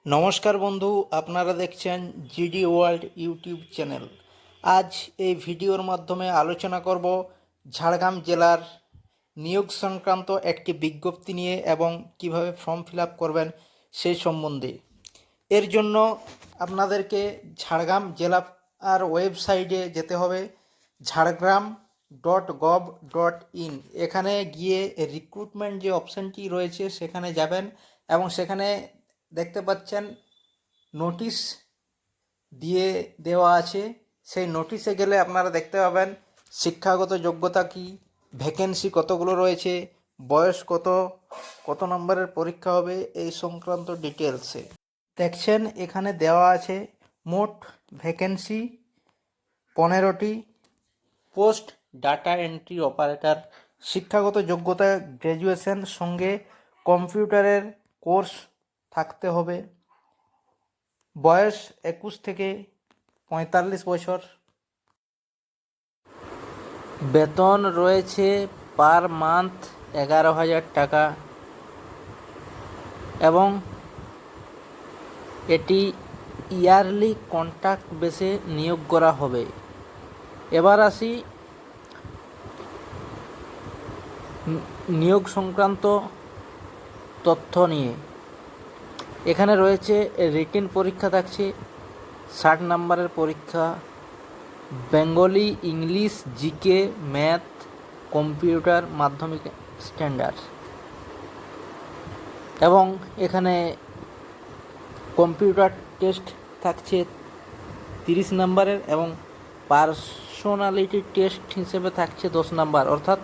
নমস্কার বন্ধু, আপনারা দেখছেন জিডি ওয়ার্ল্ড ইউটিউব চ্যানেল। আজ এই ভিডিওর মাধ্যমে আলোচনা করব ঝাড়গ্রাম জেলার নিয়োগ সংক্রান্ত একটি বিজ্ঞপ্তি নিয়ে এবং কিভাবে ফর্ম ফিল আপ করবেন সেই সম্বন্ধে। এর জন্য আপনাদেরকে ঝাড়গ্রাম জেলার ওয়েবসাইটে যেতে হবে, ঝাড়গ্রাম.gov.in। এখানে গিয়ে রিক্রুটমেন্ট যে অপশানটি রয়েছে সেখানে যাবেন এবং সেখানে দেখতে পাচ্ছেন নোটিশ দিয়ে দেওয়া আছে। সেই নোটিশে গেলে আপনারা দেখতে পাবেন শিক্ষাগত যোগ্যতা কী, ভ্যাকেন্সি কতগুলো রয়েছে, বয়স কত, কত নম্বরের পরীক্ষা হবে, এই সংক্রান্ত ডিটেলসে দেখছেন এখানে দেওয়া আছে। মোট ভ্যাকেন্সি 15টি, পোস্ট ডাটা এন্ট্রি অপারেটর। শিক্ষাগত যোগ্যতা গ্র্যাজুয়েশন, সঙ্গে কম্পিউটারের কোর্স থাকতে হবে। বয়স 21 থেকে 45 বছর। বেতন রয়েছে পার মান্থ 11,000 টাকা এবং এটি ইয়ারলি কন্ট্রাক্ট বেসে নিয়োগ করা হবে। এবার আসি নিয়োগ সংক্রান্ত তথ্য নিয়ে। এখানে রয়েছে রিটেন পরীক্ষা থাকছে 60 নম্বরের পরীক্ষা, Bengali, English, GK, math, computer, মাধ্যমিক স্ট্যান্ডার্ড। এবং এখানে কম্পিউটার টেস্ট থাকছে 30 নম্বরের এবং পার্সোনালিটি টেস্ট হিসেবে থাকছে 10 নম্বর, অর্থাৎ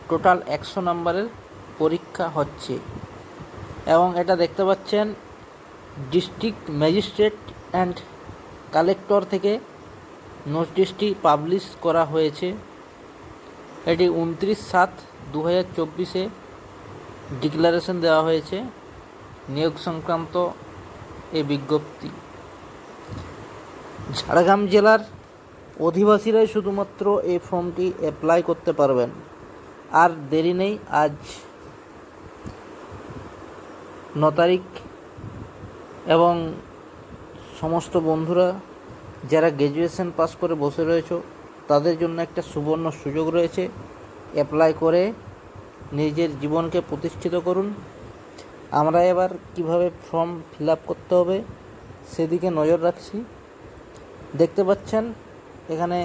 টোটাল 100 নম্বরের পরীক্ষা হচ্ছে। এবং এটা দেখতে পাচ্ছেন ডিস্ট্রিক্ট ম্যাজিস্ট্রেট অ্যান্ড কালেক্টর থেকে নোটিশটি পাবলিশ করা হয়েছে। এটি 29/7/2024 ডিক্লারেশন দেওয়া হয়েছে নিয়োগ সংক্রান্ত এই বিজ্ঞপ্তি। ঝাড়গ্রাম জেলার অধিবাসীরাই শুধুমাত্র এই ফর্মটি অ্যাপ্লাই করতে পারবেন। আর দেরি নেই, আজ 9 তারিখ এবং সমস্ত বন্ধুরা যারা গ্র্যাজুয়েশন পাস করে বসে রয়েছে তাদের জন্য একটা সুবর্ণ সুযোগ রয়েছে। অ্যাপ্লাই করে নিজের জীবনকে প্রতিষ্ঠিত করুন। আমরা এবার কিভাবে ফর্ম ফিল আপ করতে হবে সেদিকে নজর রাখছি। দেখতে পাচ্ছেন এখানে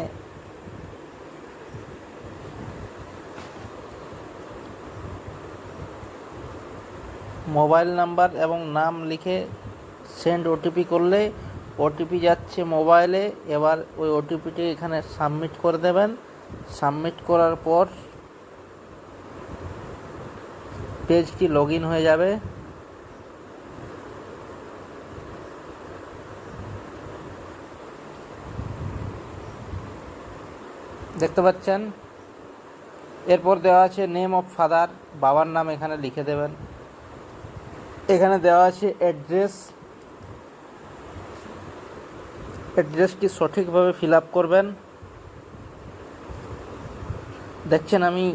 মোবাইল নাম্বার এবং নাম লিখে সেন্ড ওটিপি করলে ওটিপি যাচ্ছে মোবাইলে। এবার ওই ওটিপিটি এখানে সাবমিট করে দেবেন। সাবমিট করার পর পেজটি লগ ইন হয়ে যাবে। দেখতে পাচ্ছেন এরপর দেওয়া আছে নেম অফ ফাদার, বাবার নাম এখানে লিখে দেবেন। এখানে দেওয়া আছে অ্যাড্রেসটি সঠিকভাবে ফিল আপ করবেন। দেখছেন আমি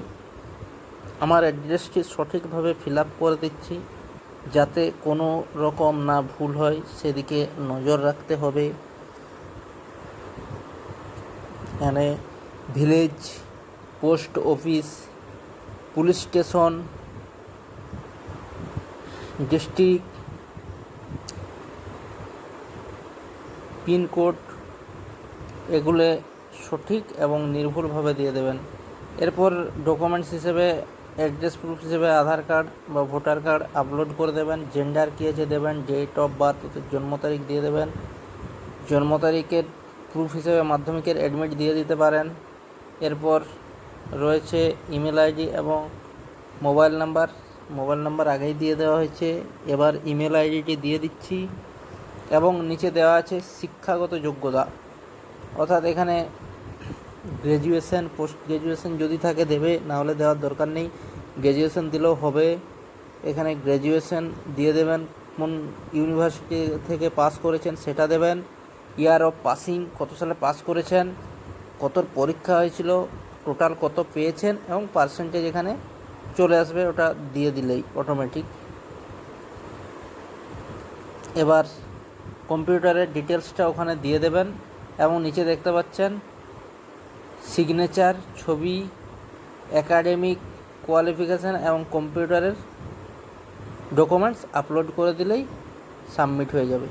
আমার অ্যাড্রেসটি সঠিকভাবে ফিল আপ করে দিচ্ছি যাতে কোনো রকম না ভুল হয়, সেদিকে নজর রাখতে হবে। এখানে village, post office, police station, district, pincode এগুলো সঠিক এবং নির্ভুলভাবে দিয়ে দেবেন। এরপর ডকুমেন্টস হিসেবে অ্যাড্রেস প্রুফ হিসেবে আধার কার্ড বা ভোটার কার্ড আপলোড করে দেবেন। জেন্ডার কী আছে দেবেন, ডেট অফ বার্থ জন্ম তারিখ দিয়ে দেবেন। জন্ম তারিখের প্রুফ হিসেবে মাধ্যমিকের অ্যাডমিট দিয়ে দিতে পারেন। এরপর রয়েছে ইমেল আইডি এবং মোবাইল নাম্বার আগেই দিয়ে দেওয়া হয়েছে, এবার ইমেল আইডিটি দিয়ে দিচ্ছি। এবং নিচে দেওয়া আছে শিক্ষাগত যোগ্যতা, অর্থাৎ এখানে গ্র্যাজুয়েশন, পোস্ট গ্র্যাজুয়েশন যদি থাকে দেবে, না হলে দেওয়ার দরকার নেই। গ্র্যাজুয়েশন দিলেও হবে। এখানে গ্র্যাজুয়েশন দিয়ে দেবেন, কোন ইউনিভার্সিটি থেকে পাস করেছেন সেটা দেবেন। ইয়ার অফ পাসিং, কত সালে পাস করেছেন, কত পরীক্ষা হয়েছিল, টোটাল কত পেয়েছেন এবং পার্সেন্টেজ এখানে চলে আসবে, ওটা দিয়ে দিলেই অটোমেটিক। এবার কম্পিউটারের ডিটেলসটা ওখানে দিয়ে দেবেন এবং নিচে দেখতে পাচ্ছেন সিগনেচার, ছবি, একাডেমিক কোয়ালিফিকেশান এবং কম্পিউটারের ডকুমেন্টস আপলোড করে দিলেই সাবমিট হয়ে যাবে।